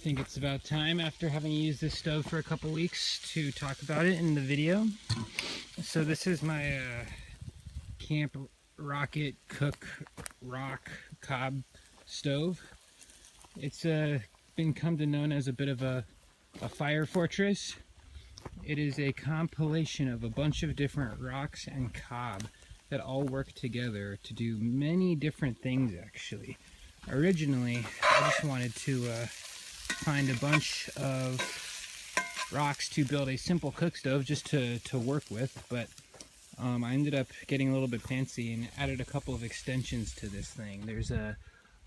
think it's about time, after having used this stove for a couple weeks, to talk about it in the video. So this is my Camp Rocket Cook Rock Cob stove. It's been come to known as a bit of a fire fortress. It is a compilation of a bunch of different rocks and cob that all work together to do many different things, actually. Originally, I just wanted to find a bunch of rocks to build a simple cook stove just to work with, but I ended up getting a little bit fancy and added a couple of extensions to this thing. There's a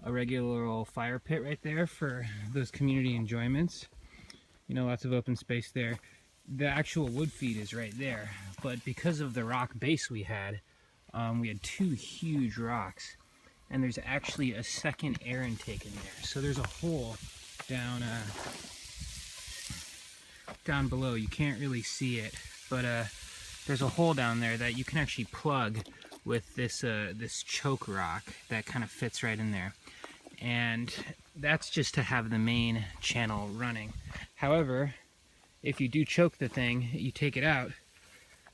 regular old fire pit right there for those community enjoyments. You know, lots of open space there. The actual wood feed is right there, but because of the rock base we had two huge rocks, and there's actually a second air intake in there. So there's a hole down below. You can't really see it, but there's a hole down there that you can actually plug with this this choke rock that kind of fits right in there, and that's just to have the main channel running. However, if you do choke the thing, you take it out,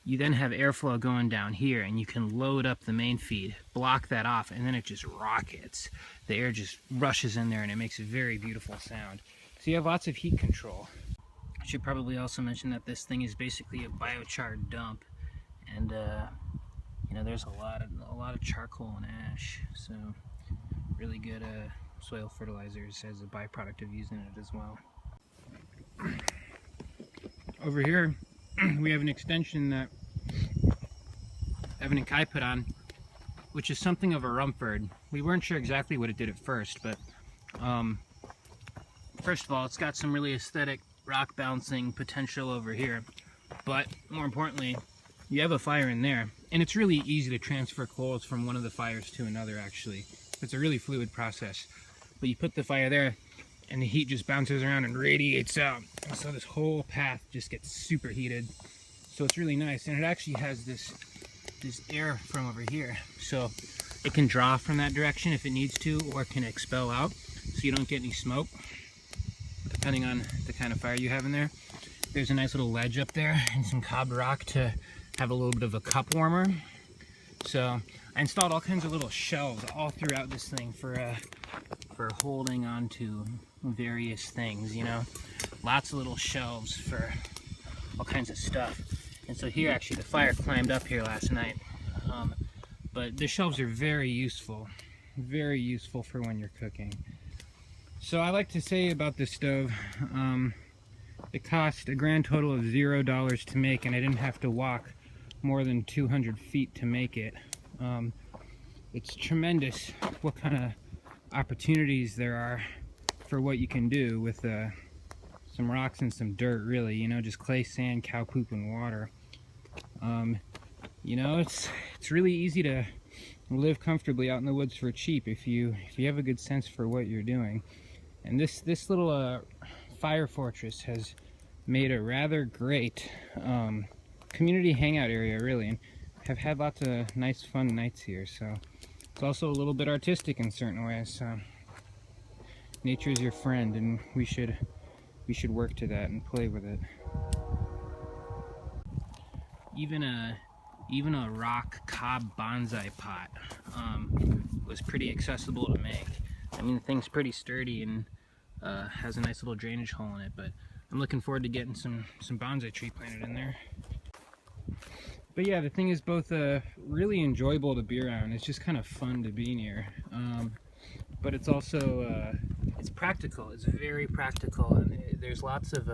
you then have airflow going down here, and you can load up the main feed, block that off, and then it just rockets. The air just rushes in there and it makes a very beautiful sound. So you have lots of heat control. I should probably also mention that this thing is basically a biochar dump, and you know, there's a lot of charcoal and ash, so really good soil fertilizers as a byproduct of using it as well. Over here we have an extension that Evan and Kai put on, which is something of a Rumford. We weren't sure exactly what it did at first, but first of all, it's got some really aesthetic rock bouncing potential over here, but more importantly, you have a fire in there, and it's really easy to transfer coals from one of the fires to another. Actually, it's a really fluid process, but you put the fire there and the heat just bounces around and radiates out, so this whole path just gets super heated. So it's really nice, and it actually has this air from over here, so it can draw from that direction if it needs to, or can expel out, so you don't get any smoke depending on the kind of fire you have in there. There's a nice little ledge up there and some cob rock to have a little bit of a cup warmer. So I installed all kinds of little shelves all throughout this thing for holding on to various things, you know, lots of little shelves for all kinds of stuff. And so here, actually, the fire climbed up here last night, but the shelves are very useful for when you're cooking. So I like to say about this stove, it cost a grand total of $0 to make, and I didn't have to walk more than 200 feet to make it. It's tremendous what kind of opportunities there are for what you can do with some rocks and some dirt, really, you know, just clay, sand, cow poop, and water. You know, it's really easy to live comfortably out in the woods for cheap if you have a good sense for what you're doing. And this little fire fortress has made a rather great community hangout area, really, and have had lots of nice fun nights here. So it's also a little bit artistic in certain ways. Nature is your friend, and we should work to that and play with it. Even a rock cob bonsai pot was pretty accessible to make. I mean, the thing's pretty sturdy and has a nice little drainage hole in it, but I'm looking forward to getting some bonsai tree planted in there. But yeah, the thing is both really enjoyable to be around. It's just kind of fun to be near, but it's also it's practical. It's very practical, and there's lots of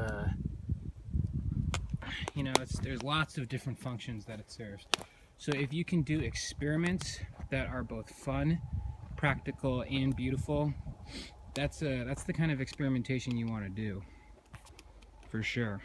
you know, there's lots of different functions that it serves. So if you can do experiments that are both fun, practical, and beautiful, that's the kind of experimentation you want to do, for sure.